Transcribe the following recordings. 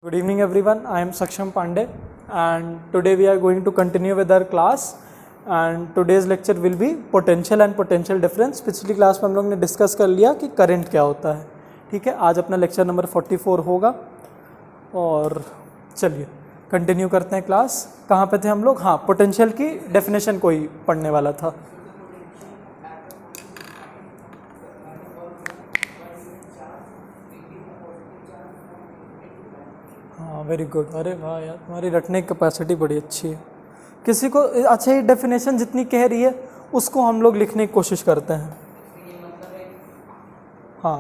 Good evening everyone, I am Saksham Pandey and today we are going to continue with our class and today's lecture will be potential and potential difference। पिछली class में हम लोग ने discuss कर लिया कि current क्या होता है। ठीक है, आज अपना लेक्चर नंबर 44 होगा और चलिए कंटिन्यू करते हैं क्लास। कहाँ पे थे हम लोग? हाँ, पोटेंशियल की डेफिनेशन कोई पढ़ने वाला था। हाँ वेरी गुड, अरे वाह यार, तुम्हारी रटने की कैपेसिटी बड़ी अच्छी है। किसी को अच्छा ये डेफिनेशन जितनी कह रही है उसको हम लोग लिखने की कोशिश करते हैं। हाँ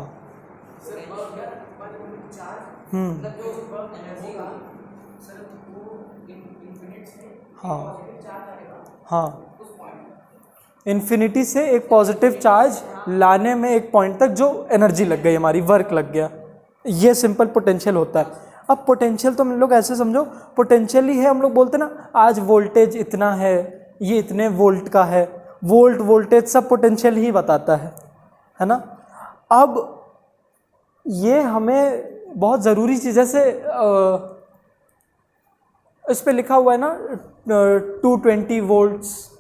हाँ हाँ, इन्फिनिटी से एक पॉजिटिव चार्ज लाने में एक पॉइंट तक जो एनर्जी लग गई, हमारी वर्क लग गया, ये सिंपल पोटेंशियल होता है। अब पोटेंशियल तो हम लोग ऐसे समझो, पोटेंशियल ही है, हम लोग बोलते ना आज वोल्टेज इतना है, ये इतने वोल्ट का है, वोल्ट वोल्टेज सब पोटेंशियल ही बताता है ना। अब ये हमें बहुत ज़रूरी चीज़, जैसे इस पे लिखा हुआ है ना 220 वोल्ट्स।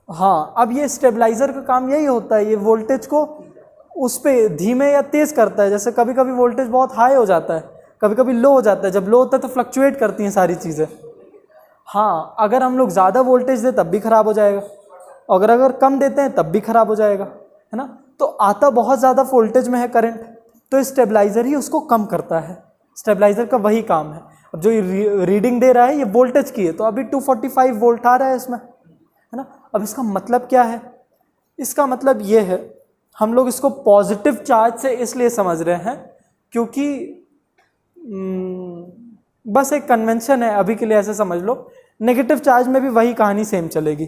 हाँ, अब ये स्टेबलाइज़र का काम यही होता है, ये वोल्टेज को उस पे धीमे या तेज़ करता है। जैसे कभी कभी वोल्टेज बहुत हाई हो जाता है, कभी कभी लो हो जाता है। जब लो होता है तो फ्लक्चुएट करती हैं सारी चीज़ें। हाँ, अगर हम लोग ज़्यादा वोल्टेज दें तब भी ख़राब हो जाएगा, अगर कम देते हैं तब भी ख़राब हो जाएगा, है ना। तो आता बहुत ज़्यादा वोल्टेज में है करंट, तो स्टेबलाइज़र ही उसको कम करता है। स्टेबलाइज़र का वही काम है। अब जो रीडिंग दे रहा है ये वोल्टेज की है, तो अभी 245 वोल्ट आ रहा है इसमें, है ना। अब इसका मतलब क्या है? इसका मतलब ये है, हम लोग इसको पॉजिटिव चार्ज से इसलिए समझ रहे हैं क्योंकि बस एक कन्वेंशन है, अभी के लिए ऐसे समझ लो। नेगेटिव चार्ज में भी वही कहानी सेम चलेगी,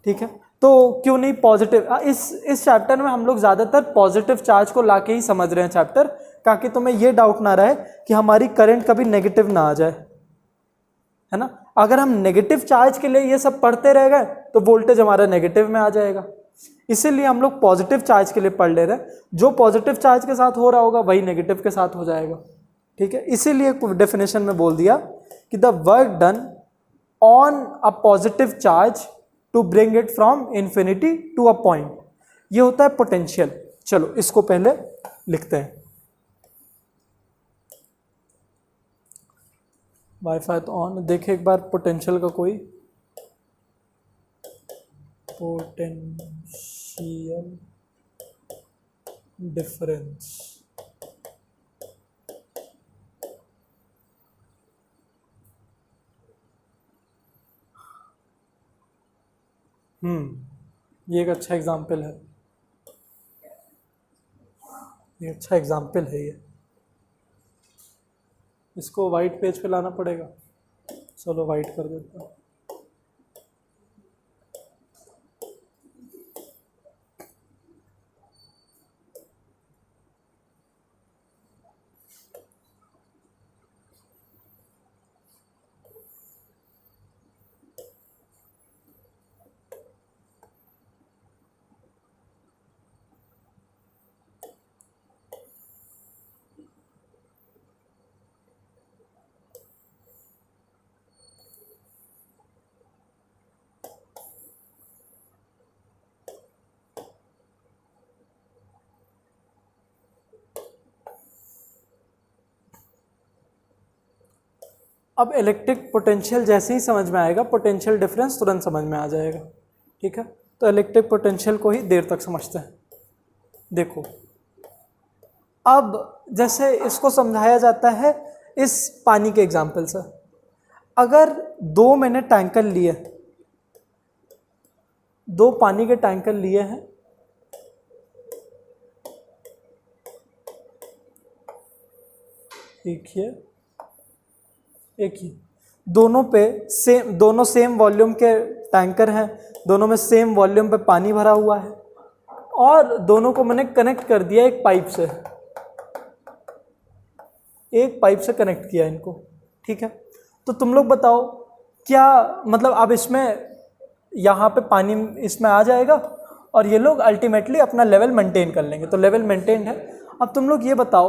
ठीक है। तो क्यों नहीं पॉजिटिव, इस चैप्टर में हम लोग ज़्यादातर पॉजिटिव चार्ज को लाके ही समझ रहे हैं चैप्टर, ताकि तुम्हें ये डाउट ना रहे कि हमारी करंट कभी नेगेटिव ना आ जाए, है ना। अगर हम नेगेटिव चार्ज के लिए ये सब पढ़ते रह गए तो वोल्टेज हमारा नेगेटिव में आ जाएगा। इसीलिए हम लोग पॉजिटिव चार्ज के लिए पढ़ ले रहे हैं। जो पॉजिटिव चार्ज के साथ हो रहा होगा वही नेगेटिव के साथ हो जाएगा, ठीक है। इसीलिए डेफिनेशन में बोल दिया कि the work done on a positive charge to bring it from infinity to a point, ये होता है पोटेंशियल। चलो इसको पहले लिखते हैं। वाईफाई तो ऑन, देखे एक बार पोटेंशियल का कोई पोटेंशियल डिफरेंस। ये एक अच्छा एग्जाम्पल है, ये अच्छा एग्जाम्पल है। ये इसको वाइट पेज पे लाना पड़ेगा। चलो वाइट कर देता हूँ। अब इलेक्ट्रिक पोटेंशियल जैसे ही समझ में आएगा, पोटेंशियल डिफरेंस तुरंत समझ में आ जाएगा, ठीक है। तो इलेक्ट्रिक पोटेंशियल को ही देर तक समझते हैं। देखो, अब जैसे इसको समझाया जाता है इस पानी के एग्जाम्पल से। अगर 2 मैंने टैंकर लिए, 2 पानी के टैंकर लिए हैं, एक ही, दोनों सेम वॉल्यूम के टैंकर हैं, दोनों में सेम वॉल्यूम पे पानी भरा हुआ है और दोनों को मैंने कनेक्ट कर दिया एक पाइप से, कनेक्ट किया इनको, ठीक है। तो तुम लोग बताओ क्या मतलब, अब इसमें यहाँ पे पानी इसमें आ जाएगा और ये लोग अल्टीमेटली अपना लेवल मेंटेन कर लेंगे, तो लेवल मेंटेन है। अब तुम लोग ये बताओ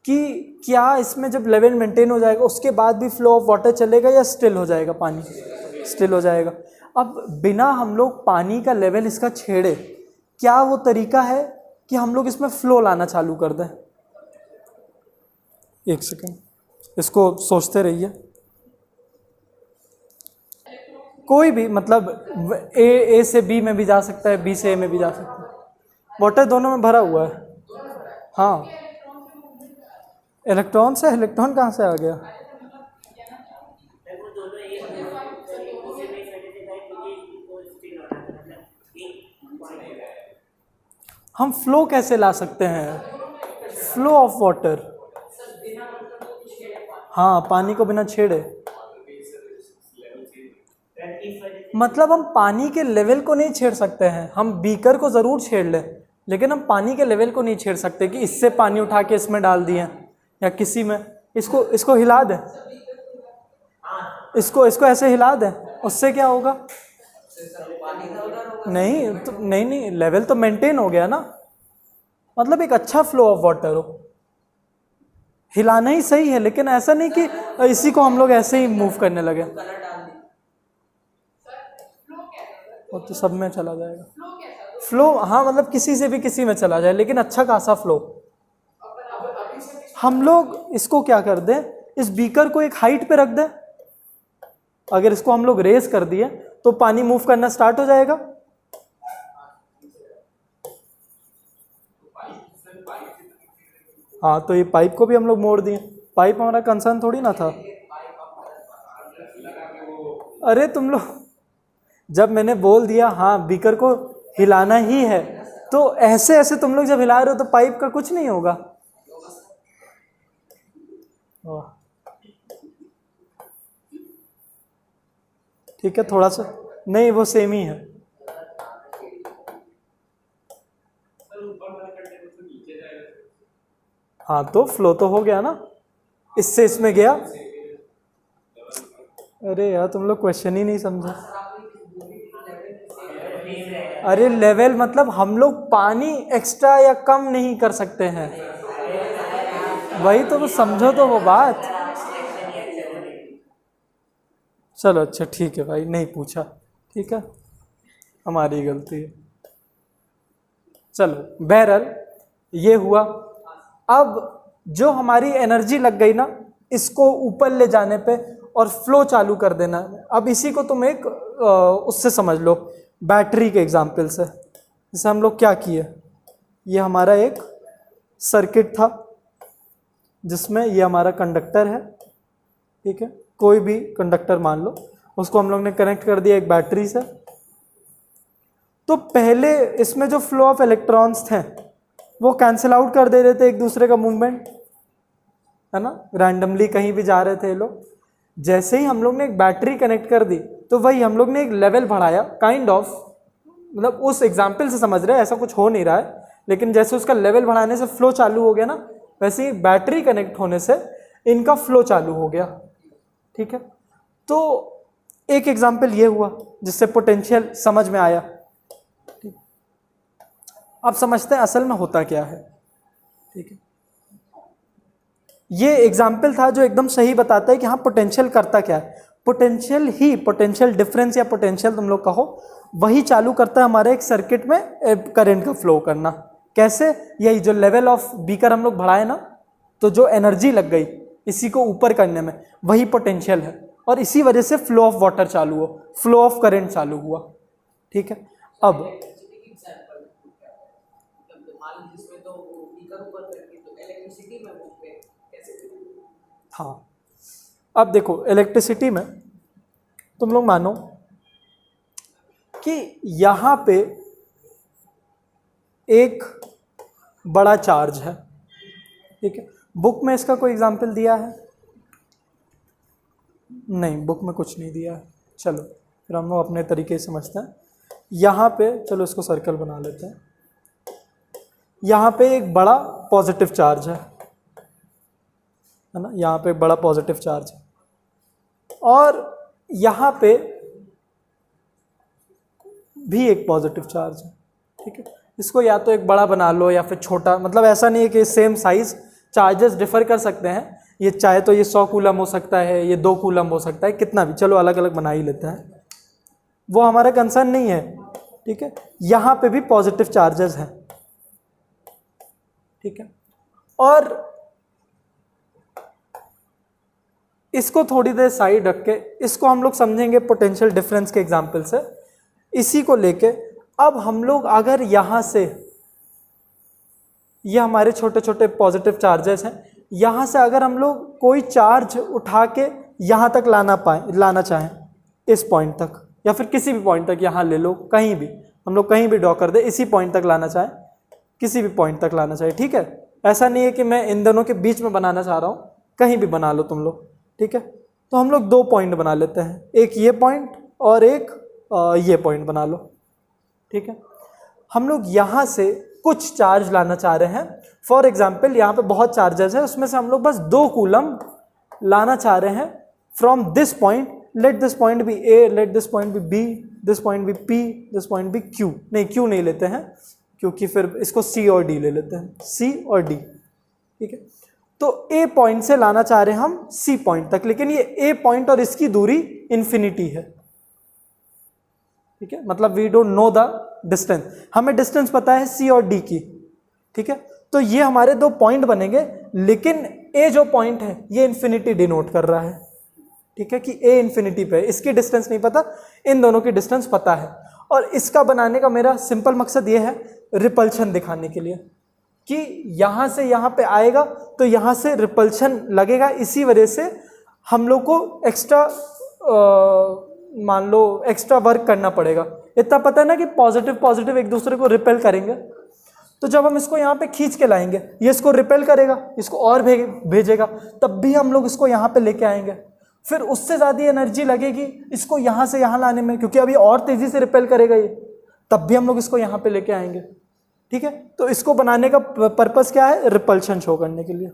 कि क्या इसमें जब लेवल मेंटेन हो जाएगा उसके बाद भी फ्लो ऑफ वाटर चलेगा या स्टिल हो जाएगा, पानी स्टिल हो जाएगा। अब बिना हम लोग पानी का लेवल इसका छेड़े, क्या वो तरीका है कि हम लोग इसमें फ्लो लाना चालू कर दें? एक सेकेंड, इसको सोचते रहिए। कोई भी मतलब ए से बी में भी जा सकता है, बी से ए में भी जा सकता है, वाटर दोनों में भरा हुआ है। हाँ, इलेक्ट्रॉन से, इलेक्ट्रॉन कहाँ से आ गया? हम फ्लो कैसे ला सकते हैं? फ्लो ऑफ वाटर, हाँ, पानी को बिना छेड़े। मतलब हम पानी के लेवल को नहीं छेड़ सकते हैं, हम बीकर को ज़रूर छेड़ लें, लेकिन हम पानी के लेवल को नहीं छेड़ सकते कि इससे पानी उठा के इसमें डाल दिए या किसी में। इसको हिला दें, इसको ऐसे हिला दें, उससे क्या होगा? नहीं, लेवल तो मेंटेन हो गया ना। मतलब एक अच्छा फ्लो ऑफ वाटर हो, हिलाना ही सही है, लेकिन ऐसा नहीं कि इसी को हम लोग ऐसे ही मूव करने लगे, वो तो सब में चला जाएगा। फ्लो, हाँ, मतलब किसी से भी किसी में चला जाए, लेकिन अच्छा खासा फ्लो। हम लोग इसको क्या कर दें, इस बीकर को एक हाइट पे रख दें, अगर इसको हम लोग रेस कर दिए तो पानी मूव करना स्टार्ट हो जाएगा। हाँ, तो ये पाइप को भी हम लोग मोड़ दिए, पाइप हमारा कंसर्न थोड़ी ना था। अरे तुम लोग, जब मैंने बोल दिया हाँ बीकर को हिलाना ही है, तो ऐसे ऐसे तुम लोग जब हिला रहे हो तो पाइप का कुछ नहीं होगा। ठीक है, थोड़ा सा नहीं, वो सेम ही है। हाँ, तो फ्लो तो हो गया ना, इससे इसमें गया। अरे यार, तुम लोग क्वेश्चन ही नहीं समझे। अरे लेवल मतलब हम लोग पानी एक्स्ट्रा या कम नहीं कर सकते हैं, वही तो समझो तो वो बात। चलो अच्छा ठीक है भाई, नहीं पूछा, ठीक है, हमारी गलती है। चलो बहरहाल ये हुआ। अब जो हमारी एनर्जी लग गई ना, इसको ऊपर ले जाने पे और फ्लो चालू कर देना। अब इसी को तुम एक उससे समझ लो, बैटरी के एग्जाम्पल से। जैसे हम लोग क्या किए, ये हमारा एक सर्किट था जिसमें ये हमारा कंडक्टर है, ठीक है, कोई भी कंडक्टर मान लो, उसको हम लोग ने कनेक्ट कर दिया एक बैटरी से। तो पहले इसमें जो फ्लो ऑफ इलेक्ट्रॉन्स थे वो कैंसिल आउट कर दे रहे थे एक दूसरे का मूवमेंट, है ना, रैंडमली कहीं भी जा रहे थे लोग। जैसे ही हम लोग ने एक बैटरी कनेक्ट कर दी तो वही हम लोग ने एक लेवल बढ़ाया, काइंड ऑफ, मतलब उस एग्जाम्पल से समझ रहे हैं, ऐसा कुछ हो नहीं रहा है, लेकिन जैसे उसका लेवल बढ़ाने से फ्लो चालू हो गया ना, वैसे ही बैटरी कनेक्ट होने से इनका फ्लो चालू हो गया। ठीक है, तो एक एग्जाम्पल ये हुआ जिससे पोटेंशियल समझ में आया। ठीक, अब समझते हैं असल में होता क्या है। ठीक है, ये एग्जाम्पल था जो एकदम सही बताता है कि हाँ पोटेंशियल करता क्या है। पोटेंशियल ही, पोटेंशियल डिफरेंस या पोटेंशियल तुम लोग कहो, वही चालू करता है हमारे एक सर्किट में करंट का फ्लो करना। कैसे? यही जो लेवल ऑफ बीकर हम लोग बढ़ाए ना, तो जो एनर्जी लग गई इसी को ऊपर करने में, वही पोटेंशियल है, और इसी वजह से फ्लो ऑफ वाटर चालू हो, फ्लो ऑफ करंट चालू हुआ। ठीक है, अब हाँ, अब देखो इलेक्ट्रिसिटी में तुम लोग मानो कि यहां पे एक बड़ा चार्ज है। ठीक है, बुक में इसका कोई एग्जाम्पल दिया है? नहीं, बुक में कुछ नहीं दिया है। चलो फिर हम लोग अपने तरीके से समझते हैं। यहाँ पे चलो इसको सर्कल बना लेते हैं। यहाँ पे एक बड़ा पॉजिटिव चार्ज है ना, यहाँ पे एक बड़ा पॉजिटिव चार्ज है, और यहाँ पे भी एक पॉजिटिव चार्ज है। ठीक है, इसको या तो एक बड़ा बना लो या फिर छोटा, मतलब ऐसा नहीं है कि सेम साइज, चार्जेस डिफर कर सकते हैं, ये चाहे तो ये 100 कूलम हो सकता है, ये 2 कूलम हो सकता है, कितना भी, चलो अलग अलग बना ही लेते हैं, वो हमारा कंसर्न नहीं है, ठीक है। यहाँ पे भी पॉजिटिव चार्जेस हैं, ठीक है। और इसको थोड़ी देर साइड रख के इसको हम लोग समझेंगे पोटेंशियल डिफरेंस के एग्जाम्पल से। इसी को लेके अब हम लोग अगर यहाँ से, ये हमारे छोटे छोटे पॉजिटिव चार्जेस हैं, यहाँ से अगर हम लोग कोई चार्ज उठा के यहाँ तक लाना चाहें, इस पॉइंट तक या फिर किसी भी पॉइंट तक, यहाँ ले लो, कहीं भी हम लोग कहीं भी ड्रॉ कर दे, इसी पॉइंट तक लाना चाहें, किसी भी पॉइंट तक लाना चाहिए, ठीक है। ऐसा नहीं है कि मैं इन दोनों के बीच में बनाना चाह रहा हूँ, कहीं भी बना लो तुम लोग, ठीक है। तो हम लोग 2 पॉइंट बना लेते हैं, एक ये पॉइंट और एक ये पॉइंट बना लो, ठीक है। हम लोग यहाँ से कुछ चार्ज लाना चाह रहे हैं, फॉर एग्जाम्पल यहाँ पे बहुत चार्जेस है, उसमें से हम लोग बस 2 कूलम लाना चाह रहे हैं from this point, let this point be A, let this point be B, this point be P, this point be Q, नहीं क्यू नहीं लेते हैं क्योंकि फिर इसको सी और डी ले लेते हैं, सी और डी, ठीक है। तो ए पॉइंट से लाना चाह रहे हैं हम सी पॉइंट तक, लेकिन ये ए पॉइंट और इसकी दूरी इन्फिनिटी है, ठीक है। मतलब we don't know the distance, हमें डिस्टेंस पता है सी और डी की, ठीक है। तो ये हमारे 2 पॉइंट बनेंगे, लेकिन ए जो पॉइंट है ये इन्फिनिटी डिनोट कर रहा है, ठीक है, कि ए इन्फिनिटी पे, इसकी डिस्टेंस नहीं पता, इन दोनों की डिस्टेंस पता है। और इसका बनाने का मेरा सिंपल मकसद ये है, रिपल्शन दिखाने के लिए कि यहाँ से यहाँ पे आएगा तो यहाँ से रिपल्शन लगेगा, इसी वजह से हम लोग को एक्स्ट्रा मान लो एक्स्ट्रा वर्क करना पड़ेगा। इतना पता है ना कि पॉजिटिव पॉजिटिव एक दूसरे को रिपेल करेंगे, तो जब हम इसको यहाँ पे खींच के लाएंगे ये इसको रिपेल करेगा, इसको और भेजेगा, तब भी हम लोग इसको यहाँ पे लेके आएंगे, फिर उससे ज़्यादा एनर्जी लगेगी इसको यहाँ से यहाँ लाने में, क्योंकि अभी और तेज़ी से रिपेल करेगा ये, तब भी हम लोग इसको यहाँ पे लेके आएंगे, ठीक है। तो इसको बनाने का पर्पस क्या है, रिपल्शन शो करने के लिए।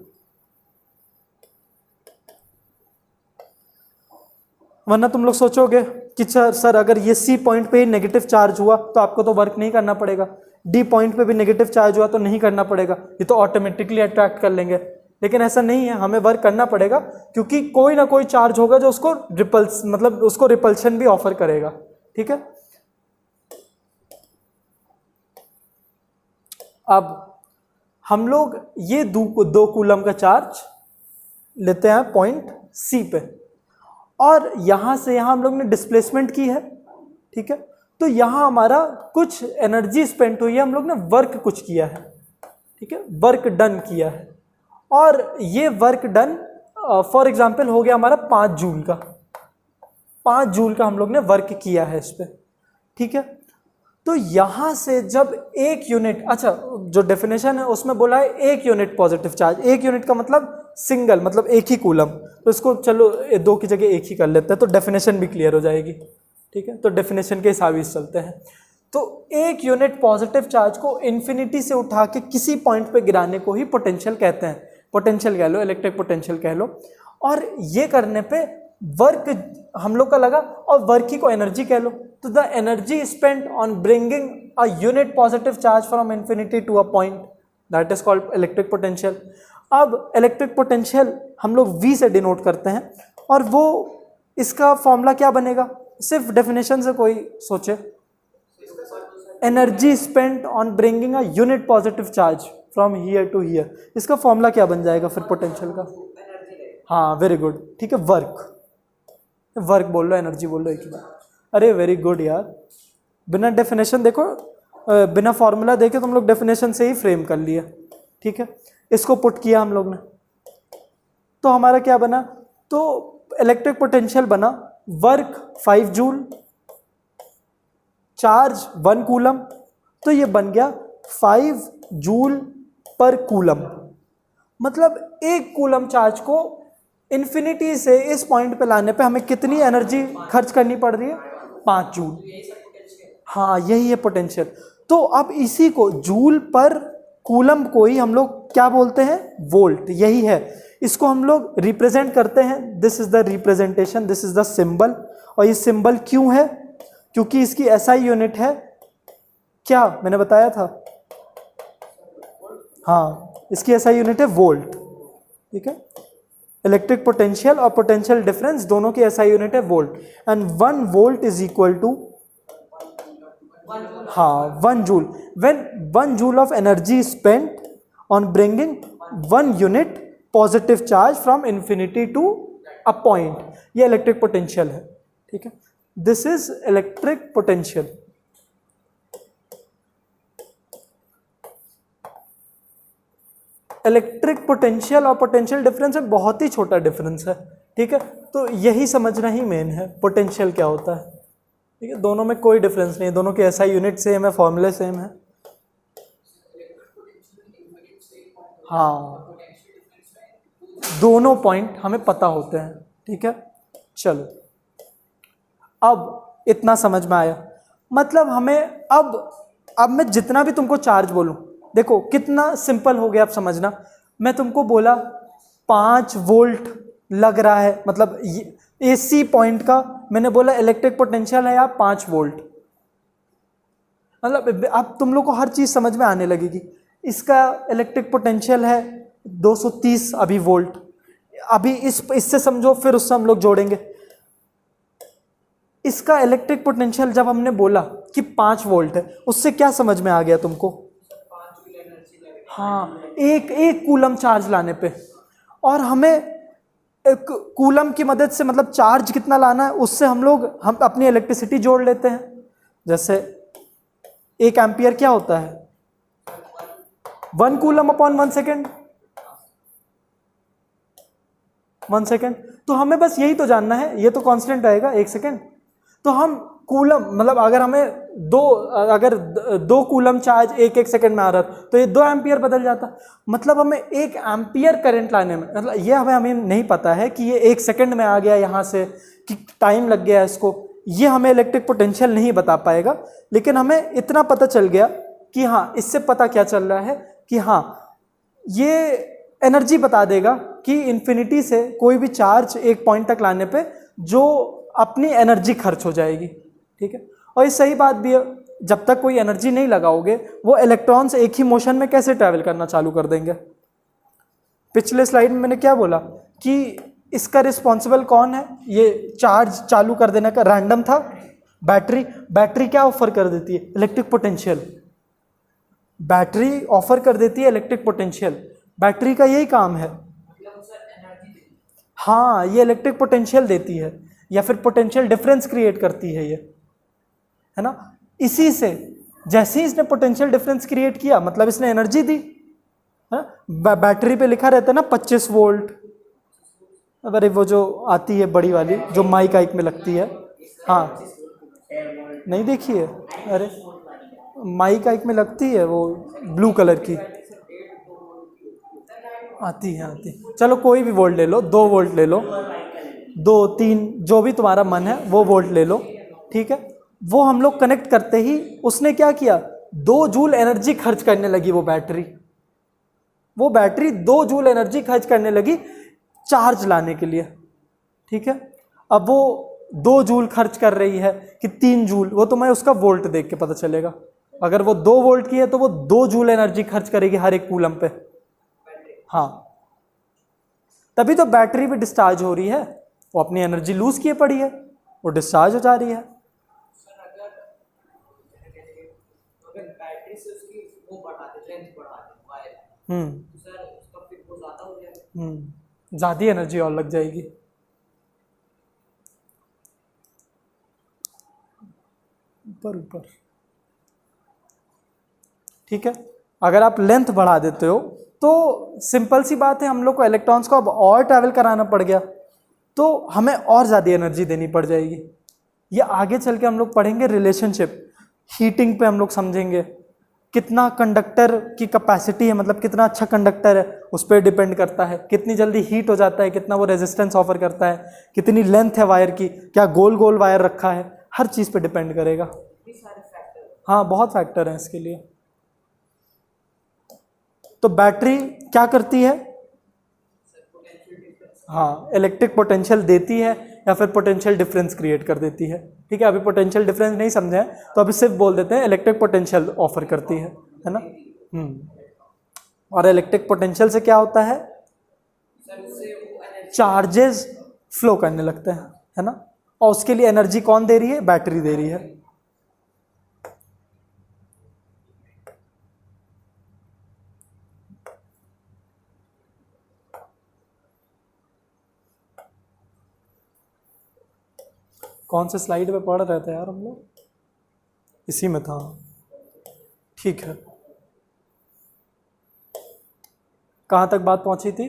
वरना तुम लोग सोचोगे कि सर अगर ये सी पॉइंट पे ही नेगेटिव चार्ज हुआ तो आपको तो वर्क नहीं करना पड़ेगा, डी पॉइंट पे भी नेगेटिव चार्ज हुआ तो नहीं करना पड़ेगा, ये तो ऑटोमेटिकली अट्रैक्ट कर लेंगे। लेकिन ऐसा नहीं है, हमें वर्क करना पड़ेगा, क्योंकि कोई ना कोई चार्ज होगा जो उसको उसको रिपल्शन भी ऑफर करेगा, ठीक है। अब हम लोग ये 2 कूलम का चार्ज लेते हैं पॉइंट सी पे, और यहाँ से यहाँ हम लोग ने डिस्प्लेसमेंट की है, ठीक है। तो यहाँ हमारा कुछ एनर्जी स्पेंड हुई है, हम लोग ने वर्क कुछ किया है, ठीक है, वर्क डन किया है। और ये वर्क डन फॉर एग्जांपल हो गया हमारा 5 जूल का, 5 जूल का हम लोग ने वर्क किया है इस पर, ठीक है। तो यहाँ से जब 1 यूनिट, अच्छा जो डेफिनेशन है उसमें बोला है 1 यूनिट पॉजिटिव चार्ज, 1 यूनिट का मतलब सिंगल, मतलब 1 ही कूलम, तो इसको चलो 2 की जगह 1 ही कर लेते हैं, तो डेफिनेशन भी क्लियर हो जाएगी, ठीक है। तो डेफिनेशन के हिसाब से चलते हैं। तो 1 यूनिट पॉजिटिव चार्ज को इन्फिनिटी से उठा के किसी पॉइंट पे गिराने को ही पोटेंशियल कहते हैं, पोटेंशियल कह लो, इलेक्ट्रिक पोटेंशियल कह लो। और ये करने पे वर्क हम लोग का लगा, और वर्क ही को एनर्जी कह लो, तो the energy spent on bringing a unit positive charge from infinity to a point, that is called electric potential. अब इलेक्ट्रिक पोटेंशियल हम लोग V से डिनोट करते हैं, और वो इसका फॉर्मूला क्या बनेगा, सिर्फ डेफिनेशन से कोई सोचे, energy spent on bringing a unit positive charge from here to here, इसका फॉर्मूला क्या बन जाएगा फिर पोटेंशियल का, हाँ वेरी गुड, ठीक है, वर्क बोल लो, एनर्जी बोल लो एक ही बार, अरे वेरी गुड यार, बिना डेफिनेशन देखो, बिना फॉर्मूला देखे तुम लोग डेफिनेशन से ही फ्रेम कर लिया, ठीक है। इसको पुट किया हम लोग ने, तो हमारा क्या बना, तो इलेक्ट्रिक पोटेंशियल बना वर्क 5 जूल, चार्ज 1 कूलम, तो ये बन गया 5 जूल पर कूलम। मतलब 1 कूलम चार्ज को इन्फिनिटी से इस पॉइंट पे लाने पे हमें कितनी एनर्जी खर्च करनी पड़ रही है, 5 जूल, हाँ यही है पोटेंशियल। तो अब इसी को जूल पर कूलम को ही हम लोग क्या बोलते हैं, वोल्ट, यही है। इसको हम लोग रिप्रेजेंट करते हैं, this is the representation, this is the symbol. और ये सिंबल क्यों है, क्योंकि इसकी SI यूनिट है, क्या मैंने बताया था, हाँ इसकी SI यूनिट है वोल्ट, ठीक है। इलेक्ट्रिक पोटेंशियल और पोटेंशियल डिफरेंस दोनों की एसआई यूनिट है volt, and 1 volt is equal to, हाँ 1 joule, when 1 joule of energy spent on bringing 1 unit positive charge from infinity to a point, ये electric potential है, ठीक है। This is electric potential. Electric potential और potential difference में बहुत ही छोटा difference है, ठीक है। तो यही समझना ही मेन है, पोटेंशियल क्या होता है, ठीक है। दोनों में कोई डिफरेंस नहीं है, दोनों के एसआई यूनिट सेम है, फॉर्मूले सेम है। हाँ, दोनों पॉइंट हमें पता होते हैं, ठीक है। चलो, अब इतना समझ में आया, मतलब हमें अब मैं जितना भी तुमको चार्ज बोलूं, देखो कितना सिंपल हो गया, आप समझना। मैं तुमको बोला 5 वोल्ट लग रहा है, मतलब एसी पॉइंट का मैंने बोला इलेक्ट्रिक पोटेंशियल है यहाँ 5 वोल्ट, मतलब अब तुम लोग को हर चीज समझ में आने लगेगी। इसका इलेक्ट्रिक पोटेंशियल है 230 अभी वोल्ट, अभी इससे समझो, फिर उससे हम लोग जोड़ेंगे। इसका इलेक्ट्रिक पोटेंशियल जब हमने बोला कि 5 वोल्ट है, उससे क्या समझ में आ गया तुमको? हाँ, एक कूलम चार्ज लाने पे, और हमें एक कूलम की मदद से, मतलब चार्ज कितना लाना है उससे हम अपनी इलेक्ट्रिसिटी जोड़ लेते हैं। जैसे 1 एम्पियर क्या होता है? 1 कूलम अपॉन 1 सेकेंड, 1 सेकेंड। तो हमें बस यही तो जानना है, ये तो कांस्टेंट रहेगा 1 सेकेंड। तो हम कूलम, मतलब अगर हमें दो कूलम चार्ज 1 सेकेंड में आ रहा तो ये 2 एम्पियर बदल जाता। मतलब हमें 1 एम्पियर करंट लाने में, मतलब ये हमें नहीं पता है कि ये 1 सेकेंड में आ गया यहाँ से, कि टाइम लग गया इसको, ये हमें इलेक्ट्रिक पोटेंशियल नहीं बता पाएगा। लेकिन हमें इतना पता चल गया कि हाँ, इससे पता क्या चल रहा है कि हाँ, ये एनर्जी बता देगा कि इन्फिनिटी से कोई भी चार्ज एक पॉइंट तक लाने पे जो अपनी एनर्जी खर्च हो जाएगी, ठीक है। और ये सही बात भी है, जब तक कोई एनर्जी नहीं लगाओगे वो इलेक्ट्रॉन्स एक ही मोशन में कैसे ट्रैवल करना चालू कर देंगे। पिछले स्लाइड में मैंने क्या बोला कि इसका रिस्पॉन्सिबल कौन है, ये चार्ज चालू कर देने का रैंडम था, बैटरी क्या ऑफर कर देती है? Electric potential. बैटरी ऑफर कर देती है इलेक्ट्रिक पोटेंशियल, बैटरी का यही काम है। हाँ, ये इलेक्ट्रिक पोटेंशियल देती है, या फिर पोटेंशियल डिफरेंस क्रिएट करती है, ये है ना। इसी से जैसे ही इसने पोटेंशियल डिफरेंस क्रिएट किया, मतलब इसने एनर्जी दी, है। बैटरी पे लिखा रहता है ना 25 वोल्ट, अरे वो जो आती है बड़ी वाली, जो माइक में लगती है, हाँ नहीं देखी है? अरे माइक में लगती है, वो ब्लू कलर की आती है। चलो कोई भी वोल्ट ले लो, 2 वोल्ट ले लो, 2 3 जो भी तुम्हारा मन है वो वोल्ट ले लो, ठीक है। वो हम लोग कनेक्ट करते ही उसने क्या किया, 2 जूल एनर्जी खर्च करने लगी वो बैटरी 2 जूल एनर्जी खर्च करने लगी चार्ज लाने के लिए, ठीक है। अब वो 2 जूल खर्च कर रही है कि 3 जूल, वो तुम्हें उसका वोल्ट देख के पता चलेगा। अगर वो 2 वोल्ट की है तो वो 2 जूल एनर्जी खर्च करेगी हर एक कूलम पे, हाँ। तभी तो बैटरी भी डिस्चार्ज हो रही है, वो अपनी एनर्जी लूज किए पड़ी है, वो डिस्चार्ज हो जा रही है। ज्यादा एनर्जी और लग जाएगी। ऊपर, ठीक है। अगर आप लेंथ बढ़ा देते हो तो सिंपल सी बात है, हम लोग को इलेक्ट्रॉन्स को अब और ट्रैवल कराना पड़ गया, तो हमें और ज़्यादा एनर्जी देनी पड़ जाएगी। ये आगे चल के हम लोग पढ़ेंगे रिलेशनशिप, हीटिंग पे हम लोग समझेंगे कितना कंडक्टर की कैपेसिटी है, मतलब कितना अच्छा कंडक्टर है उस पर डिपेंड करता है, कितनी जल्दी हीट हो जाता है, कितना वो रेजिस्टेंस ऑफर करता है, कितनी लेंथ है वायर की, क्या गोल गोल वायर रखा है, हर चीज़ पे डिपेंड करेगा। हाँ, बहुत फैक्टर हैं इसके लिए। तो बैटरी क्या करती है? हाँ, इलेक्ट्रिक पोटेंशियल देती है या फिर पोटेंशियल डिफरेंस क्रिएट कर देती है, ठीक है। अभी पोटेंशियल डिफरेंस नहीं समझे हैं तो अभी सिर्फ बोल देते हैं इलेक्ट्रिक पोटेंशियल ऑफर करती है ना। और इलेक्ट्रिक पोटेंशियल से क्या होता है? चार्जेस फ्लो करने लगते हैं, है ना, और उसके लिए एनर्जी कौन दे रही है? बैटरी दे रही है। कौन से स्लाइड पे पढ़ रहे थे यार हम लोग? इसी में था, ठीक है। कहाँ तक बात पहुंची थी?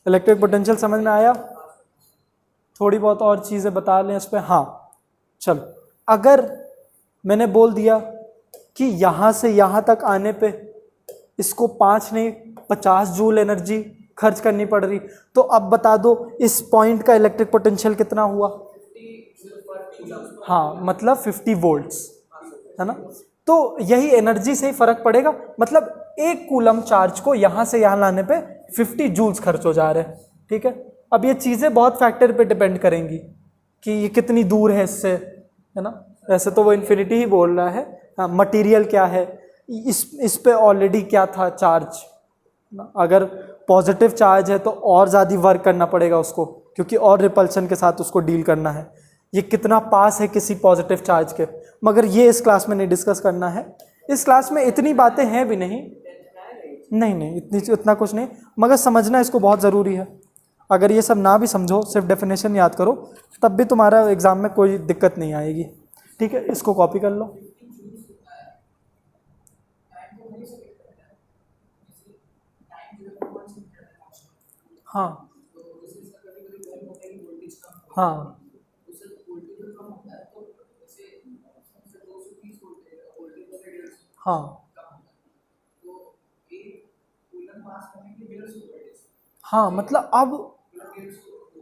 इलेक्ट्रिक पोटेंशियल समझ में आया? थोड़ी बहुत और चीज़ें बता लें इस पर। हाँ चलो, अगर मैंने बोल दिया कि यहाँ से यहाँ तक आने पे इसको 5 नहीं 50 जूल एनर्जी खर्च करनी पड़ रही, तो अब बता दो इस पॉइंट का इलेक्ट्रिक पोटेंशियल कितना हुआ? हाँ, मतलब 50 वोल्ट्स, है ना। तो यही एनर्जी से ही फर्क पड़ेगा, मतलब 1 कूलम चार्ज को यहाँ से यहाँ लाने पे 50 जूल्स खर्च हो जा रहे हैं, ठीक है। अब ये चीज़ें बहुत फैक्टर पे डिपेंड करेंगी कि ये कितनी दूर है इससे, है ना। वैसे तो वो इन्फिनिटी ही बोल रहा है, हाँ, मटीरियल क्या है, इस पे ऑलरेडी क्या था चार्ज, अगर पॉजिटिव चार्ज है तो और ज़्यादा वर्क करना पड़ेगा उसको, क्योंकि और रिपल्शन के साथ उसको डील करना है। ये कितना पास है किसी पॉजिटिव चार्ज के, मगर ये इस क्लास में नहीं डिस्कस करना है। इस क्लास में इतनी बातें हैं भी नहीं, इतना कुछ नहीं, मगर समझना इसको बहुत ज़रूरी है। अगर ये सब ना भी समझो, सिर्फ डेफिनेशन याद करो, तब भी तुम्हारा एग्ज़ाम में कोई दिक्कत नहीं आएगी, ठीक है। इसको कॉपी कर लो। हाँ हाँ हाँ हाँ, मतलब अब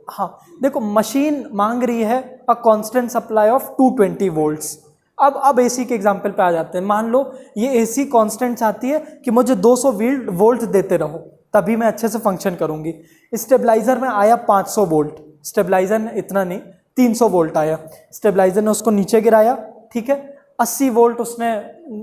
हाँ देखो, मशीन मांग रही है a constant supply of 220 volts. अब एसी के एग्जांपल पे आ जाते हैं। मान लो ये एसी कांस्टेंट चाहती है कि मुझे 200 वोल्ट देते रहो, तभी मैं अच्छे से फंक्शन करूंगी। स्टेबलाइजर में आया 500 वोल्ट, स्टेबलाइजर ने इतना नहीं 300 वोल्ट आया, स्टेबलाइजर ने उसको नीचे गिराया, ठीक है। 80 वोल्ट उसने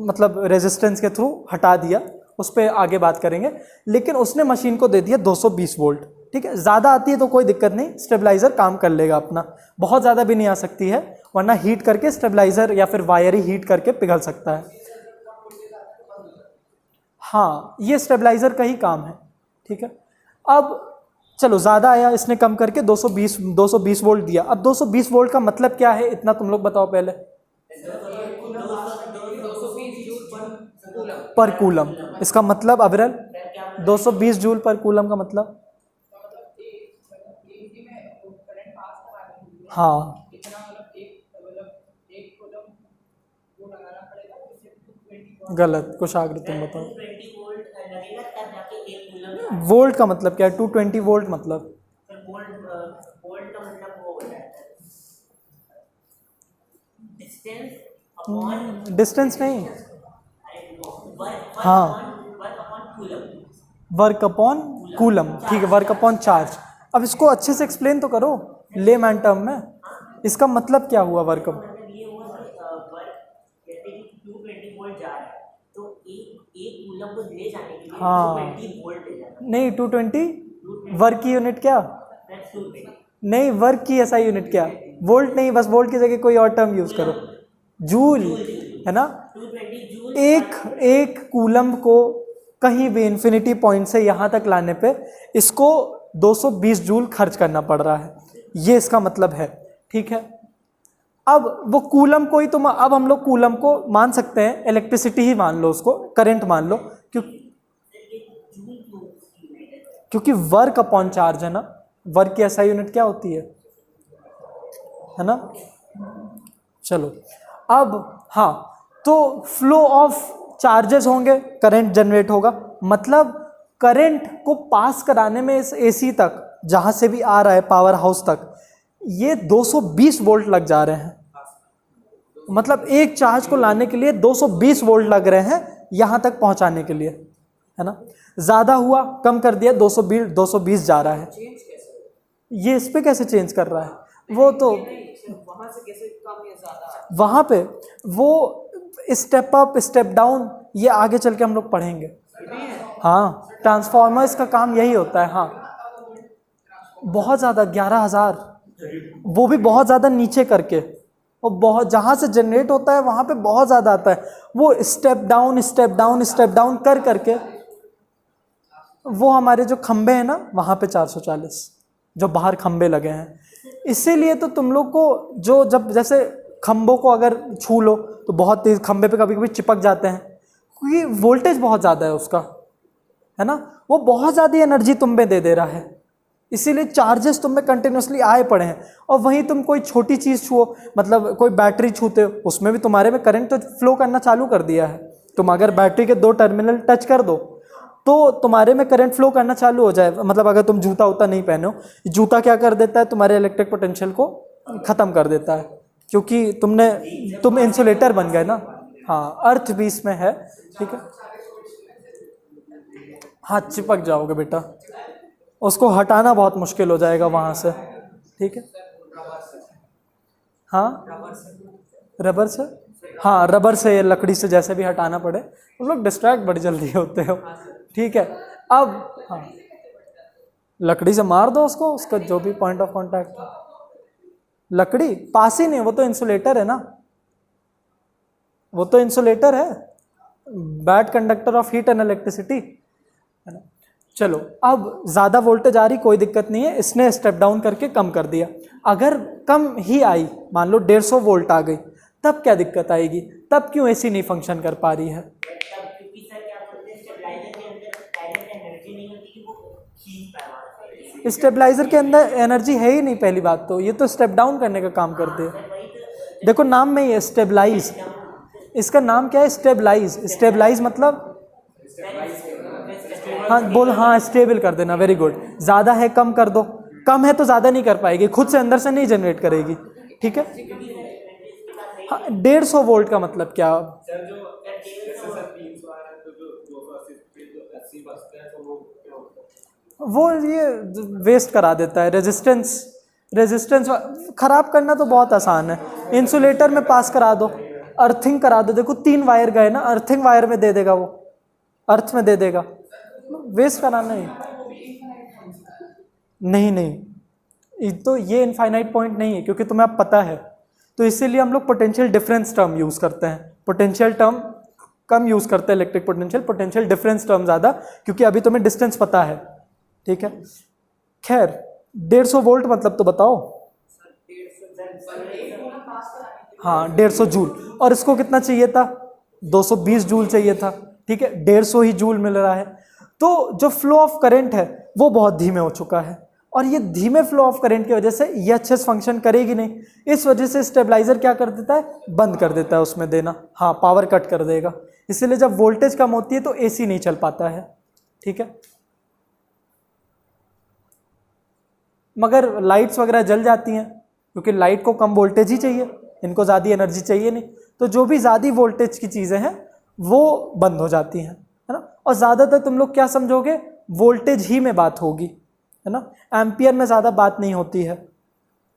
मतलब रेजिस्टेंस के थ्रू हटा दिया, उस पर आगे बात करेंगे। लेकिन उसने मशीन को दे दिया 220 वोल्ट, ठीक है। ज़्यादा आती है तो कोई दिक्कत नहीं, स्टेबलाइजर काम कर लेगा अपना। बहुत ज़्यादा भी नहीं आ सकती है, वरना हीट करके स्टेबलाइजर या फिर वायर ही हीट करके पिघल सकता है। हाँ, ये स्टेबलाइजर का ही काम है, ठीक है। अब चलो, ज़्यादा आया, इसने कम करके 220 वोल्ट दिया। अब 220 वोल्ट का मतलब क्या है, इतना तुम लोग बताओ पहले। पर कूलम, इसका मतलब अविरल 220 जूल पर कूलम का मतलब, हाँ गलत, कुशाग्र तुम बताओ। वोल्ट का मतलब क्या है? 220 वोल्ट मतलब डिस्टेंस नहीं, हाँ वर्क अपॉन कूलम, ठीक है, वर्क अपॉन चार्ज। अब इसको अच्छे से एक्सप्लेन तो करो लेमैन टर्म में, इसका मतलब क्या हुआ वर्क अपॉन? हाँ नहीं, 220 वर्क की यूनिट क्या नहीं, वर्क की ऐसा यूनिट क्या, वोल्ट नहीं, बस वोल्ट की जगह कोई और टर्म यूज करो, जूल, है ना। एक कूलम को कहीं भी इन्फिनिटी पॉइंट से यहाँ तक लाने पे इसको 220 जूल खर्च करना पड़ रहा है, ये इसका मतलब है, ठीक है। अब वो कूलम को ही तुम, अब हम लोग कूलम को मान सकते हैं इलेक्ट्रिसिटी ही मान लो, उसको करंट मान लो, क्योंकि वर्क अपॉन चार्ज है ना, वर्क की ऐसा यूनिट क्या होती है ना। चलो अब हाँ, तो फ्लो ऑफ चार्जेस होंगे, करंट जनरेट होगा, मतलब करंट को पास कराने में इस एसी तक जहां से भी आ रहा है पावर हाउस तक, ये 220 वोल्ट लग जा रहे हैं। मतलब एक चार्ज को लाने के लिए 220 वोल्ट लग रहे हैं यहां तक पहुंचाने के लिए, है ना। ज्यादा हुआ, कम कर दिया, 220 जा रहा है। ये इस पे कैसे चेंज कर रहा है, वो तो वहां से कैसे कम या ज्यादा, वहां पे वो स्टेप अप स्टेप डाउन, ये आगे चल के हम लोग पढ़ेंगे। हाँ, ट्रांसफॉर्मर्स का काम यही होता है। हाँ, बहुत ज़्यादा 11,000, वो भी बहुत ज़्यादा नीचे करके, और बहुत जहाँ से जनरेट होता है वहाँ पे बहुत ज़्यादा आता है। वो step down step down step down कर करके वो हमारे जो खंबे हैं ना वहाँ पे 440 जो बाहर खंबे लगे हैं। इसीलिए तो तुम लोग को जो जब जैसे खंबों को अगर छू लो तो बहुत तेज खंबे पे कभी कभी चिपक जाते हैं, क्योंकि वोल्टेज बहुत ज़्यादा है उसका, है ना, वो बहुत ज़्यादा एनर्जी तुम में दे रहा है, इसीलिए चार्जेस तुम में कंटिन्यूसली आए पड़े हैं। और वहीं तुम कोई छोटी चीज़ छुओ, मतलब कोई बैटरी छूते हो, उसमें भी तुम्हारे में करंट तो फ्लो करना चालू कर दिया है। तुम अगर बैटरी के 2 टर्मिनल टच कर दो तो तुम्हारे में करंट फ्लो करना चालू हो जाए। मतलब अगर तुम जूता उता नहीं पहने हो, जूता क्या कर देता है, तुम्हारे इलेक्ट्रिक पोटेंशियल को ख़त्म कर देता है, क्योंकि तुम इंसुलेटर बन गए ना। हाँ, अर्थ भी इसमें है, ठीक है। हाँ, चिपक जाओगे बेटा, उसको हटाना बहुत मुश्किल हो जाएगा वहाँ से, ठीक है। हाँ, रबर से, हाँ रबर से, लकड़ी से, जैसे भी हटाना पड़े। तुम लोग डिस्ट्रैक्ट बड़ी जल्दी होते हो, ठीक है। अब हाँ, लकड़ी से मार दो उसको, उसका जो भी पॉइंट ऑफ कांटेक्ट है। लकड़ी पास ही नहीं, वो तो इंसुलेटर है ना, वो तो इंसुलेटर है, bad conductor of heat and electricity, है ना। चलो, अब ज़्यादा वोल्टेज आ रही, कोई दिक्कत नहीं है, इसने स्टेप डाउन करके कम कर दिया। अगर कम ही आई, मान लो 150 वोल्ट आ गई, तब क्या दिक्कत आएगी, तब क्यों एसी नहीं फंक्शन कर पा रही है? स्टेबलाइजर के अंदर एनर्जी है ही नहीं, पहली बात तो ये तो स्टेप डाउन करने का काम करते हैं। देखो नाम में ही है स्टेबलाइज, इसका नाम क्या है, स्टेबलाइज। स्टेबलाइज मतलब हाँ बोल, हाँ स्टेबल कर देना, वेरी गुड। ज़्यादा है कम कर दो, कम है तो ज़्यादा नहीं कर पाएगी, खुद से अंदर से नहीं जनरेट करेगी, ठीक है। हाँ, 150 वोल्ट का मतलब क्या, वो ये वेस्ट करा देता है। रेजिस्टेंस खराब करना तो बहुत आसान है, इंसुलेटर में पास करा दो, अर्थिंग करा दो। देखो 3 वायर गए ना, अर्थिंग वायर में दे देगा, वो अर्थ में दे देगा, वेस्ट कराना ही नहीं, तो ये इनफाइनाइट पॉइंट नहीं है, क्योंकि तुम्हें अब पता है। तो इसीलिए हम लोग पोटेंशियल डिफरेंस टर्म यूज़ करते हैं, पोटेंशियल टर्म कम यूज़ करते हैं इलेक्ट्रिक पोटेंशियल डिफरेंस टर्म ज़्यादा, क्योंकि अभी तुम्हें डिस्टेंस पता है, ठीक है। खैर 150 वोल्ट मतलब तो बताओ। हाँ 150 जूल, और इसको कितना चाहिए था, 220 जूल चाहिए था, ठीक है। 150 ही जूल मिल रहा है, तो जो फ्लो ऑफ करंट है वो बहुत धीमे हो चुका है, और ये धीमे फ्लो ऑफ करंट की वजह से ये अच्छे से फंक्शन करेगी नहीं। इस वजह से स्टेबलाइजर क्या कर देता है, बंद कर देता है उसमें देना, हाँ पावर कट कर देगा। इसीलिए जब वोल्टेज कम होती है तो एसी नहीं चल पाता है, ठीक है। मगर लाइट्स वगैरह जल जाती हैं, क्योंकि लाइट को कम वोल्टेज ही चाहिए, इनको ज़्यादा एनर्जी चाहिए नहीं, तो जो भी ज़्यादा वोल्टेज की चीज़ें हैं वो बंद हो जाती हैं, है ना। और ज़्यादातर तुम लोग क्या समझोगे, वोल्टेज ही में बात होगी, है ना, एम्पियर में ज़्यादा बात नहीं होती है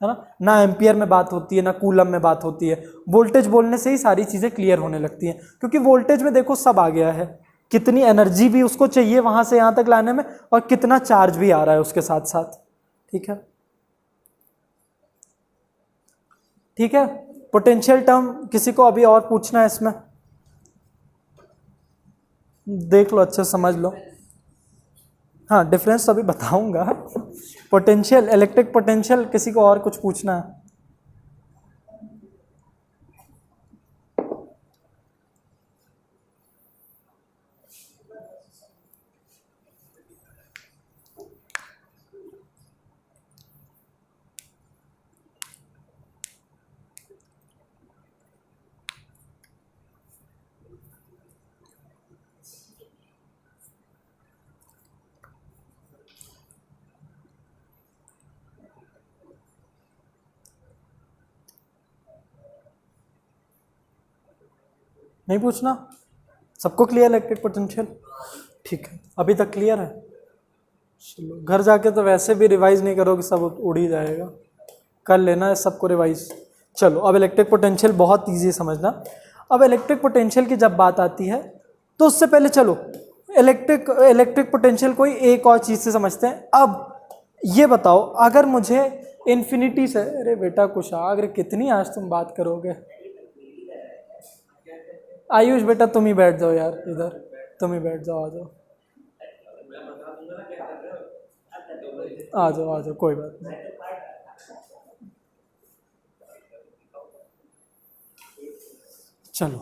ना एम्पियर में बात होती है, ना कूलम में बात होती है। वोल्टेज बोलने से ही सारी चीज़ें क्लियर होने लगती हैं, क्योंकि वोल्टेज में देखो सब आ गया है, कितनी एनर्जी भी उसको चाहिए वहाँ से यहाँ तक लाने में, और कितना चार्ज भी आ रहा है उसके साथ साथ, ठीक है। ठीक है, पोटेंशियल टर्म किसी को अभी और पूछना है इसमें, देख लो अच्छे समझ लो। हाँ डिफरेंस तो अभी बताऊंगा। पोटेंशियल, इलेक्ट्रिक पोटेंशियल, किसी को और कुछ पूछना है? नहीं पूछना? सबको क्लियर इलेक्ट्रिक पोटेंशियल? ठीक है, अभी तक क्लियर है। चलो घर जाके तो वैसे भी रिवाइज नहीं करोगे, सब उड़ ही जाएगा, कर लेना है सबको रिवाइज। चलो अब इलेक्ट्रिक पोटेंशियल बहुत ईजी समझना। अब इलेक्ट्रिक पोटेंशियल की जब बात आती है तो उससे पहले चलो इलेक्ट्रिक पोटेंशियल कोई एक और चीज़ से समझते हैं। अब ये बताओ, अगर मुझे इन्फिनिटी से, अरे बेटा कुशाग्र कितनी आज तुम बात करोगे। आयुष बेटा तुम ही बैठ जाओ यार, इधर तुम ही बैठ जाओ, आ जाओ आ जाओ, कोई बात नहीं। चलो,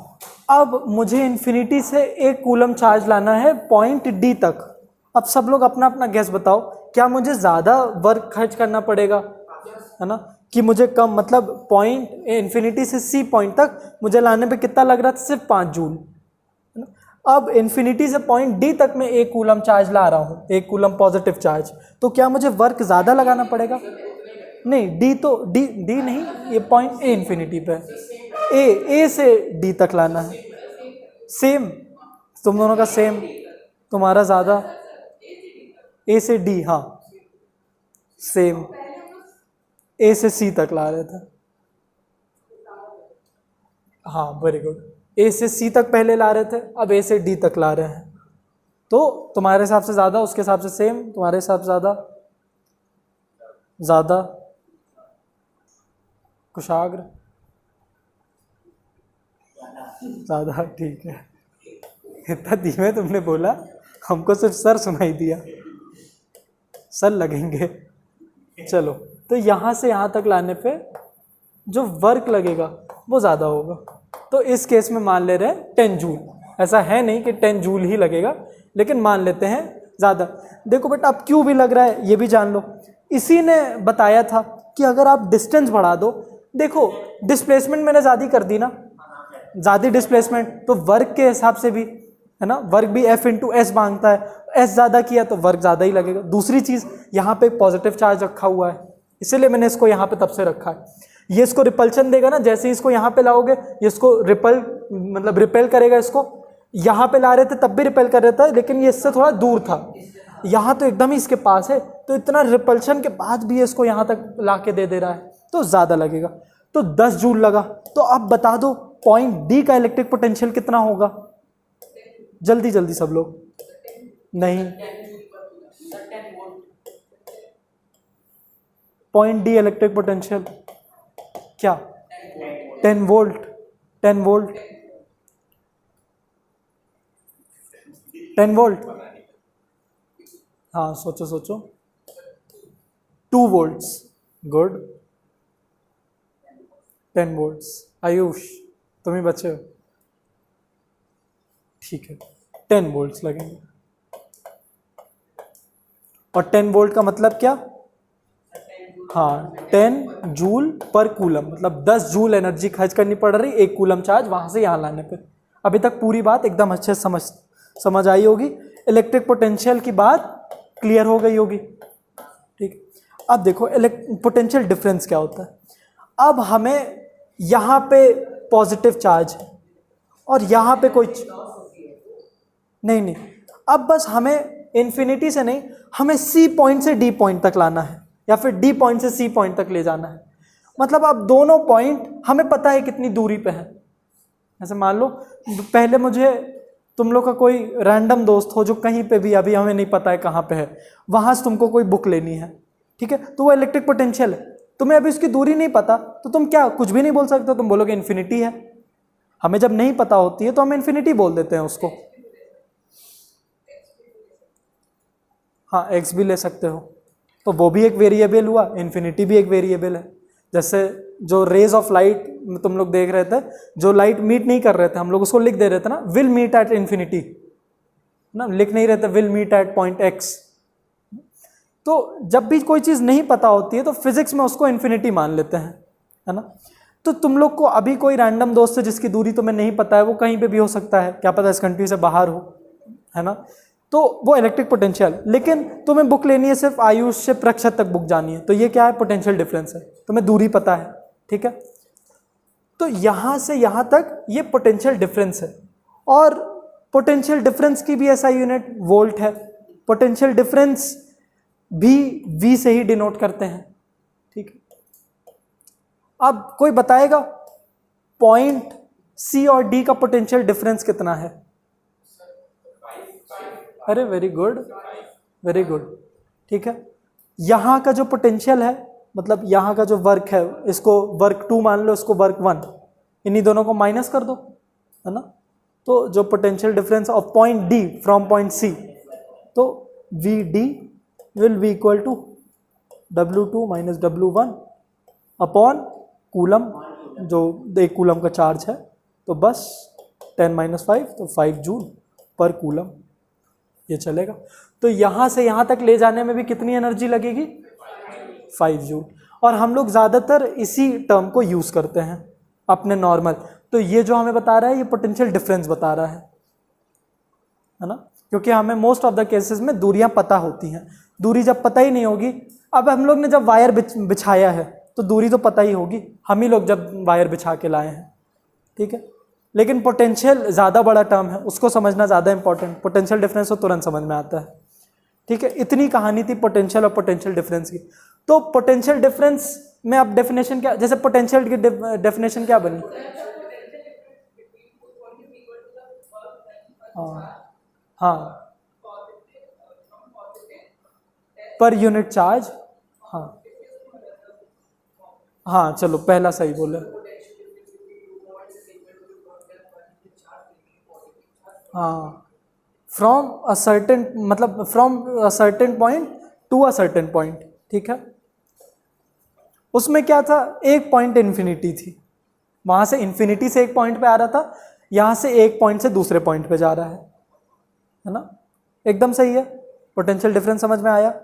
अब मुझे इन्फिनिटी से एक कूलम चार्ज लाना है पॉइंट डी तक। अब सब लोग अपना अपना गैस बताओ, क्या मुझे ज़्यादा वर्क खर्च करना पड़ेगा, है ना, कि मुझे कम, मतलब पॉइंट इन्फिनिटी से सी पॉइंट तक मुझे लाने पे कितना लग रहा था, सिर्फ 5 जूल, है ना। अब इन्फिनिटी से पॉइंट डी तक मैं एक कूलम चार्ज ला रहा हूँ, एक कूलम पॉजिटिव चार्ज, तो क्या मुझे वर्क ज़्यादा लगाना पड़ेगा? नहीं, डी तो डी नहीं, ये पॉइंट ए इन्फिनिटी पे, ए से डी तक लाना है। सेम, तुम दोनों का सेम, तुम्हारा ज़्यादा, ए से डी, हाँ सेम, ए से सी तक ला रहे थे, हाँ वेरी गुड। ए से सी तक पहले ला रहे थे, अब ए से डी तक ला रहे हैं, तो तुम्हारे हिसाब से ज़्यादा, उसके हिसाब से सेम, तुम्हारे हिसाब से ज़्यादा कुशाग्र ज़्यादा, ठीक है। इतना धीमे तुमने बोला, हमको सिर्फ सर सुनाई दिया, सर लगेंगे। चलो, तो यहाँ से यहाँ तक लाने पे जो वर्क लगेगा वो ज़्यादा होगा, तो इस केस में मान ले रहे हैं 10 जूल। ऐसा है नहीं कि 10 जूल ही लगेगा, लेकिन मान लेते हैं ज़्यादा। देखो बेटा, अब क्यों भी लग रहा है ये भी जान लो। इसी ने बताया था कि अगर आप डिस्टेंस बढ़ा दो, देखो डिस्प्लेसमेंट मैंने ज़्यादा कर दी ना, ज़्यादा डिस्प्लेसमेंट, तो वर्क के हिसाब से भी, है ना, वर्क भी F इंटू एस मांगता है, एस ज़्यादा किया तो वर्क ज़्यादा ही लगेगा। दूसरी चीज़, यहाँ पे पॉजिटिव चार्ज रखा हुआ है, इसीलिए मैंने इसको यहाँ पे तब से रखा है। ये इसको रिपल्शन देगा ना, जैसे ही इसको यहाँ पे लाओगे ये इसको रिपेल करेगा। इसको यहाँ पे ला रहे थे तब भी रिपेल कर रहा था, लेकिन ये इससे थोड़ा दूर था, यहाँ तो एकदम ही इसके पास है, तो इतना रिपल्शन के बाद भी इसको यहाँ तक ला के दे रहा है, तो ज़्यादा लगेगा। तो 10 जूल लगा। तो अब बता दो पॉइंट डी का इलेक्ट्रिक पोटेंशियल कितना होगा, जल्दी जल्दी सब लोग। नहीं, पॉइंट डी इलेक्ट्रिक पोटेंशियल क्या, 10 वोल्ट, 10 वोल्ट, 10 वोल्ट, हाँ सोचो सोचो, 2 वोल्ट्स, गुड, 10 वोल्ट्स। आयुष तुम ही बचे हो, ठीक है, 10 वोल्ट्स लगेंगे। और 10 वोल्ट का मतलब क्या, हाँ 10 जूल पर कूलम, मतलब 10 जूल एनर्जी खर्च करनी पड़ रही एक कूलम चार्ज वहाँ से यहाँ लाने पे। अभी तक पूरी बात एकदम अच्छे से समझ आई होगी, इलेक्ट्रिक पोटेंशियल की बात क्लियर हो गई होगी, ठीक। अब देखो पोटेंशियल डिफरेंस क्या होता है। अब हमें यहाँ पे पॉजिटिव चार्ज है और यहाँ पे कोई नहीं, अब बस हमें इन्फिनिटी से नहीं, हमें सी पॉइंट से डी पॉइंट तक लाना है, या फिर डी पॉइंट से सी पॉइंट तक ले जाना है। मतलब अब दोनों पॉइंट हमें पता है कितनी दूरी पे है। ऐसे मान लो पहले मुझे, तुम लोग का कोई रैंडम दोस्त हो जो कहीं पे भी, अभी हमें नहीं पता है कहाँ पे है, वहाँ से तुमको कोई बुक लेनी है, ठीक है, तो वो इलेक्ट्रिक पोटेंशियल है, तुम्हें अभी उसकी दूरी नहीं पता, तो तुम क्या कुछ भी नहीं बोल सकते, तुम बोलोगे इन्फिनिटी है। हमें जब नहीं पता होती है तो हम इन्फिनिटी बोल देते हैं उसको। हाँ, एक्स भी ले सकते हो, तो वो भी एक वेरिएबल हुआ, इन्फिनिटी भी एक वेरिएबल है। जैसे जो रेज ऑफ लाइट तुम लोग देख रहे थे, जो लाइट मीट नहीं कर रहे थे, हम लोग उसको लिख दे रहे थे ना, विल मीट एट इन्फिनिटी, ना लिख नहीं रहे थे will meet at point X. तो जब भी कोई चीज़ नहीं पता होती है तो फिजिक्स में उसको इन्फिनिटी मान लेते हैं, है ना। तो तुम लोग को अभी कोई रैंडम दोस्त है जिसकी दूरी तुम्हें नहीं पता है, वो कहीं पे भी हो सकता है, क्या पता इस कंट्री से बाहर हो, है ना, तो वो इलेक्ट्रिक पोटेंशियल। लेकिन तुम्हें बुक लेनी है सिर्फ आयुष से प्रक्षत तक बुक जानी है, तो ये क्या है, पोटेंशियल डिफरेंस है, तुम्हें दूरी पता है, ठीक है। तो यहाँ से यहाँ तक ये पोटेंशियल डिफरेंस है, और पोटेंशियल डिफरेंस की भी ऐसा यूनिट वोल्ट है। पोटेंशियल डिफरेंस भी V से ही डिनोट करते हैं, ठीक है। अब कोई बताएगा पॉइंट C और D का पोटेंशियल डिफरेंस कितना है? अरे वेरी गुड, वेरी गुड। ठीक है, यहाँ का जो पोटेंशियल है, मतलब यहाँ का जो वर्क है, इसको वर्क 2 मान लो, इसको वर्क 1, इन्हीं दोनों को माइनस कर दो, है ना। तो जो potential difference of point D from point C, तो V D will be equal to W2 minus W1 upon coulomb, जो 1 कूलम का चार्ज है, तो बस 10-5 तो 5 जूल पर कूलम, ये चलेगा। तो यहाँ से यहाँ तक ले जाने में भी कितनी एनर्जी लगेगी? 5 जूल। और हम लोग ज़्यादातर इसी टर्म को यूज़ करते हैं अपने नॉर्मल। तो ये जो हमें बता रहा है, ये पोटेंशियल डिफरेंस बता रहा है ना, क्योंकि हमें मोस्ट ऑफ द केसेस में दूरियां पता होती हैं। दूरी जब पता ही नहीं होगी, अब हम लोग ने जब वायर बिछाया है तो दूरी तो पता ही होगी, हम ही लोग जब वायर बिछा के लाए हैं, ठीक है। लेकिन पोटेंशियल ज़्यादा बड़ा टर्म है, उसको समझना ज़्यादा इंपॉर्टेंट। पोटेंशियल डिफरेंस तो तुरंत समझ में आता है, ठीक है। इतनी कहानी थी पोटेंशियल और पोटेंशियल डिफरेंस की। तो पोटेंशियल डिफरेंस में अब डेफिनेशन क्या, जैसे पोटेंशियल की डेफिनेशन क्या बनी? हाँ, पर यूनिट चार्ज। हाँ हाँ, चलो पहला सही बोले। हाँ, फ्रॉम अ सर्टेन, मतलब from a certain point to a certain point, ठीक है। उसमें क्या था, एक पॉइंट इन्फिनिटी थी, वहां से इन्फिनिटी से एक पॉइंट पे आ रहा था, यहां से एक पॉइंट से दूसरे पॉइंट पे जा रहा है ना। एकदम सही है। पोटेंशियल डिफरेंस समझ में आया?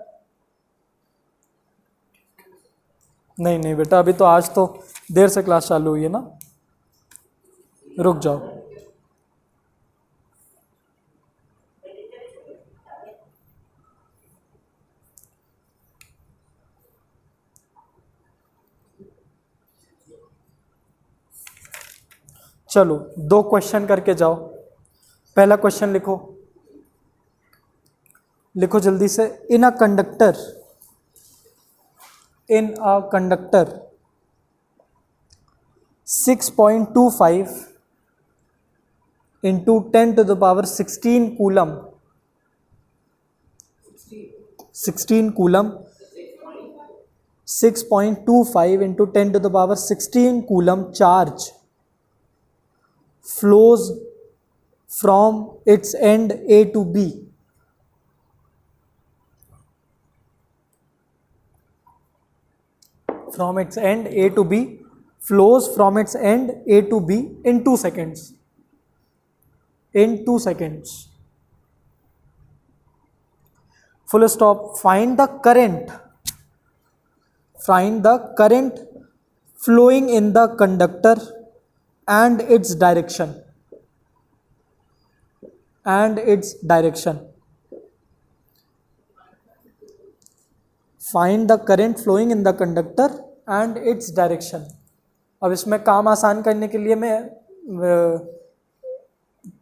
नहीं नहीं बेटा, अभी तो आज तो देर से क्लास चालू हुई है ना, रुक जाओ। चलो 2 क्वेश्चन करके जाओ। पहला क्वेश्चन लिखो, लिखो जल्दी से। In a conductor 6.25 into 10 to the power 16 coulomb, 6.25 into 10 to the power 16 coulomb charge flows from its end A to B. From its end A to B, flows from its end A to B in 2 seconds. In 2 seconds. Full stop. Find the current. Find the current flowing in the conductor and its direction. And its direction. Find the current flowing in the conductor and its direction. अब इसमें काम आसान करने के लिए मैं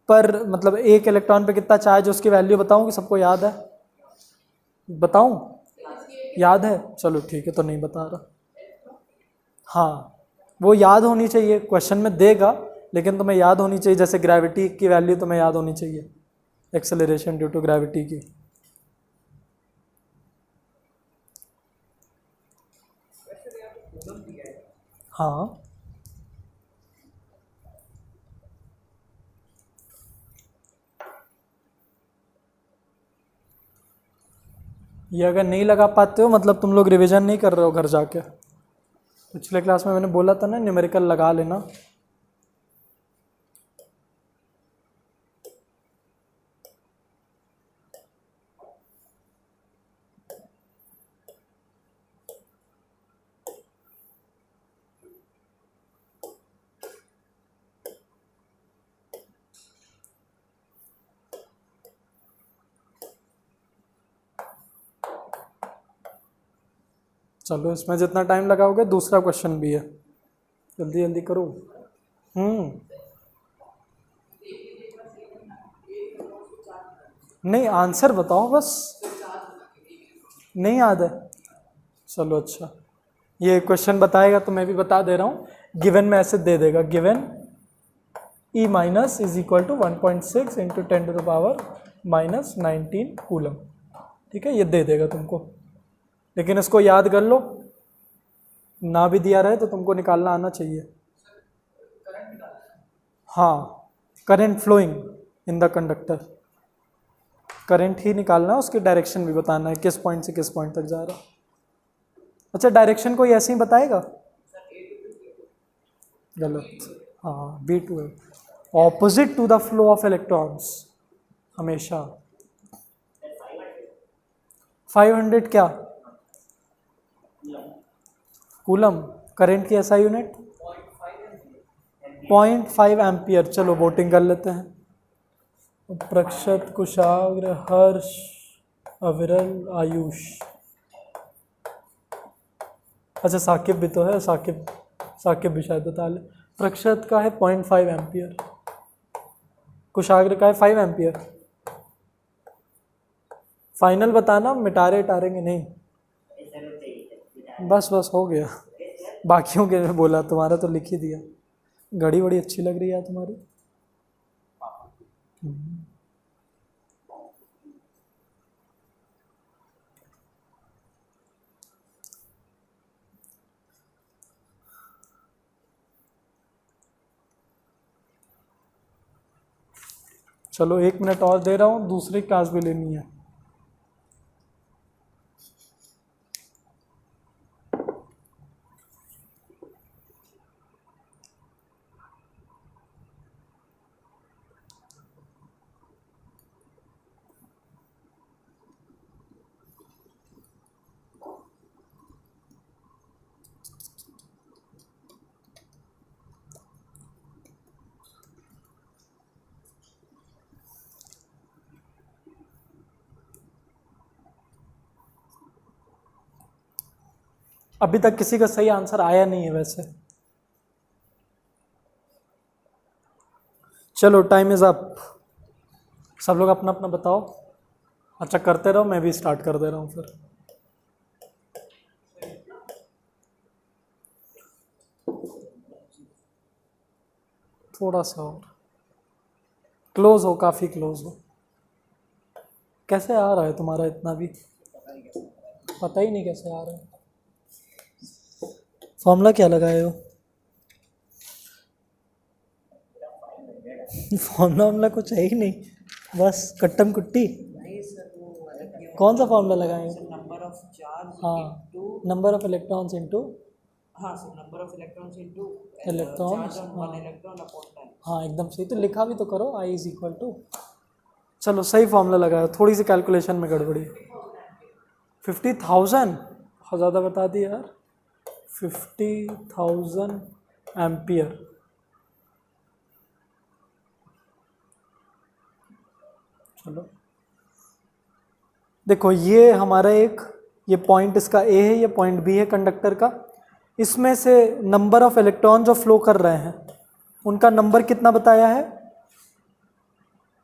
पर मतलब एक इलेक्ट्रॉन पे कितना चार्ज है उसकी वैल्यू बताऊं कि सबको याद है? बताऊं? याद है? चलो ठीक है, तो नहीं बता रहा। हाँ, वो याद होनी चाहिए, क्वेश्चन में देगा लेकिन तुम्हें याद होनी चाहिए। जैसे ग्रेविटी की वैल्यू तुम्हें याद होनी चाहिए, एक्सेलरेशन ड्यू टू ग्रेविटी की। हाँ, ये अगर नहीं लगा पाते हो मतलब तुम लोग रिवीजन नहीं कर रहे हो घर जाके। पिछले क्लास में मैंने बोला था ना, न्यूमेरिकल लगा लेना। चलो, इसमें जितना टाइम लगाओगे दूसरा क्वेश्चन भी है, जल्दी जल्दी करो। नहीं, आंसर बताओ बस। नहीं याद है? चलो अच्छा, ये क्वेश्चन बताएगा तो मैं भी बता दे रहा हूँ। गिवन में ऐसे दे देगा, given E- is equal to 1.6 into 10 to the power minus 19 coulomb. ठीक है, ये दे देगा तुमको, लेकिन इसको याद कर लो, ना भी दिया रहे तो तुमको निकालना आना चाहिए। हाँ, current flowing in the conductor, current ही निकालना है, उसकी डायरेक्शन भी बताना है, किस पॉइंट से किस पॉइंट तक जा रहा है। अच्छा, डायरेक्शन कोई ऐसे ही बताएगा? गलत। हाँ, B to A, opposite to the flow of electrons हमेशा। 500 क्या? कूलम। करंट की ऐसा यूनिट 0.5 एम्पियर। चलो वोटिंग कर लेते हैं। प्रक्षत, कुशाग्र, हर्ष, अविरल, आयुष। अच्छा, साकिब भी तो है, साकिब भी शायद बता ले। प्रक्षत का है 0.5 एम्पियर, कुशाग्र का है 5 एम्पियर। फाइनल बताना, मिटारे टारेंगे नहीं। बस बस हो गया, बाकियों के बोला, तुम्हारा तो लिख ही दिया। घड़ी बड़ी अच्छी लग रही है तुम्हारी। चलो 1 मिनट और दे रहा हूँ, दूसरी क्लास भी लेनी है। अभी तक किसी का सही आंसर आया नहीं है वैसे। चलो टाइम इज अप, सब लोग अपना अपना बताओ। अच्छा, करते रहो, मैं भी स्टार्ट कर दे रहा हूँ फिर। थोड़ा सा और क्लोज हो, काफ़ी क्लोज हो। कैसे आ रहा है तुम्हारा इतना भी? पता ही नहीं कैसे आ रहा है। फॉर्मूला क्या लगाए हो? फॉर्मूला कुछ है ही नहीं, बस कट्टम कुट्टी। कौन सा फॉर्मूला लगाए हो? Number of charge. हाँ, नंबर ऑफ इलेक्ट्रॉन्स इनटू। हाँ sir, number of electrons into electrons, charge on 1 electron upon time. हाँ एकदम सही, तो लिखा भी तो करो, I इज इक्वल टू। चलो सही फॉर्मूला लगाया, थोड़ी सी कैलकुलेशन में गड़बड़ी। 50,000 बहुत ज़्यादा बता दिया यार। 50,000 एम्पियर। चलो देखो, ये हमारा ये पॉइंट इसका ए है, ये पॉइंट बी है कंडक्टर का। इसमें से नंबर ऑफ इलेक्ट्रॉन जो फ्लो कर रहे हैं उनका नंबर कितना बताया है?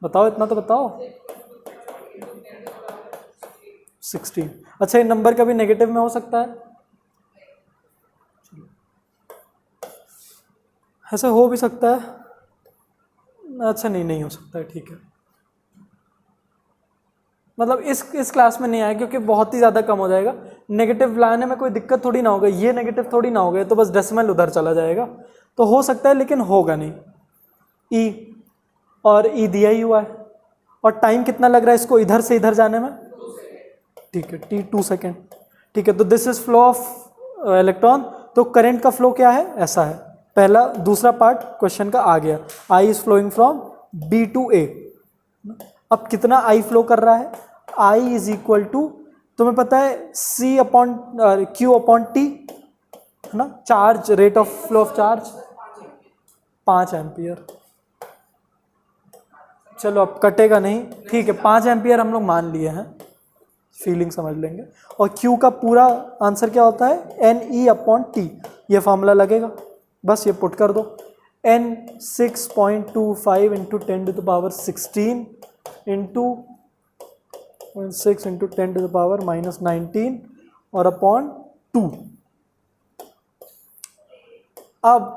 बताओ, इतना तो बताओ। 16। अच्छा, ये नंबर कभी नेगेटिव में हो सकता है? ऐसा हो भी सकता है। अच्छा, नहीं हो सकता है, ठीक है। मतलब इस क्लास में नहीं आया क्योंकि बहुत ही ज़्यादा कम हो जाएगा। नेगेटिव लाने में कोई दिक्कत थोड़ी ना होगा, ये नेगेटिव थोड़ी ना होगा, तो बस डेसिमल उधर चला जाएगा, तो हो सकता है लेकिन होगा नहीं। ई, और ई दिया ही हुआ है, और टाइम कितना लग रहा है इसको इधर से इधर जाने में? ठीक है, T 2 सेकेंड। ठीक है, तो this is flow of electron. तो करंट का फ्लो क्या है? ऐसा है। पहला, दूसरा पार्ट क्वेश्चन का आ गया, I is flowing from B to A। अब कितना I फ्लो कर रहा है? I इज इक्वल टू, तुम्हें पता है C upon Q upon T है ना, charge, rate of flow of charge 5 ampere. चलो अब कटेगा नहीं, ठीक है, 5 एम्पियर हम लोग मान लिए हैं, फीलिंग समझ लेंगे। और Q का पूरा आंसर क्या होता है? NE upon T। ये फॉर्मूला लगेगा, बस ये पुट कर दो। N 6.25 into 10 to the power 16 into 6 into 10 to the power minus 19 और अपॉन 2। अब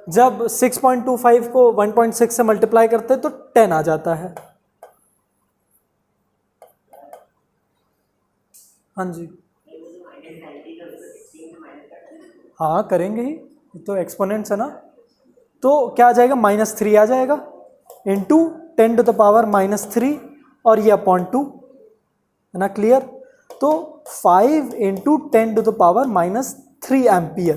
जब 6.25 को 1.6 से मल्टीप्लाई करते हैं तो 10 आ जाता है। हाँ जी, हाँ करेंगे ही, ये तो एक्सपोनेंट्स है ना। तो क्या आ जाएगा, -3 आ जाएगा इंटू 10⁻³ और ये अपॉन 2, है ना, क्लियर। तो 5 into 10⁻³ ampere,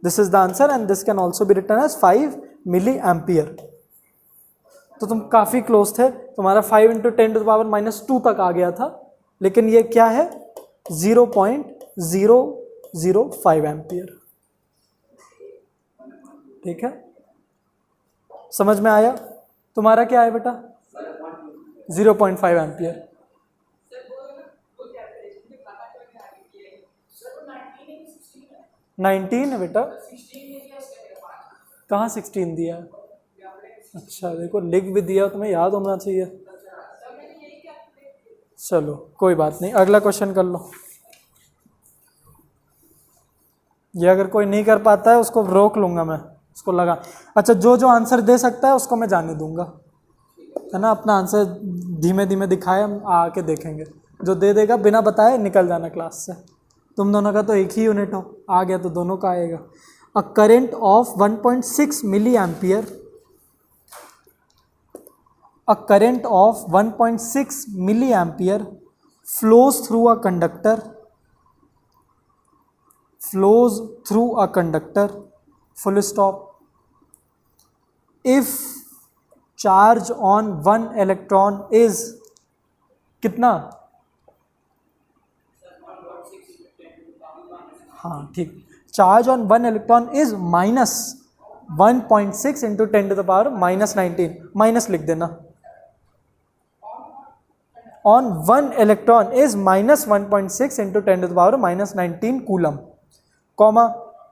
this is the answer and this can also be written as 5 milli ampere. तो तुम काफ़ी क्लोज थे, तुम्हारा 5 इंटू 10⁻² तक आ गया था, लेकिन ये क्या है 0.005 एम्पियर। ठीक है, समझ में आया। तुम्हारा क्या है बेटा, 0.5 एम्पियर। नाइनटीन है बेटा, कहाँ 16 दिया है? अच्छा देखो, लिख भी दिया, तुम्हें याद होना चाहिए। चलो कोई बात नहीं, अगला क्वेश्चन कर लो। ये अगर कोई नहीं कर पाता है उसको रोक लूंगा मैं, उसको लगा। अच्छा, जो जो आंसर दे सकता है उसको मैं जाने दूंगा, है ना। अपना आंसर धीमे धीमे दिखाए, हम आके देखेंगे। जो दे देगा बिना बताए निकल जाना क्लास से। तुम दोनों का तो एक ही यूनिट हो, आ गया तो दोनों का आएगा। A current of 1.6 milli ampere, a current of 1.6 milliampere flows through a conductor, full stop. If charge on one electron is कितना, हाँ ठीक, charge on one electron is -1.6 into 10⁻⁻19, minus लिख देना। on one electron is -1.6 into 10⁻⁻19 coulomb, comma,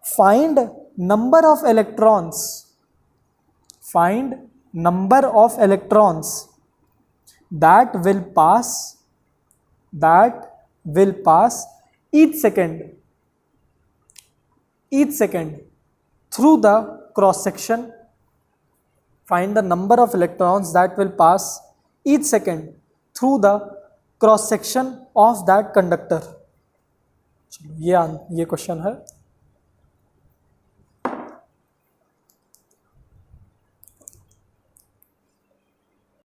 find number of electrons that will pass each second through the cross section. Find the number of electrons that will pass each second through the cross section of that conductor. चलो ये question है।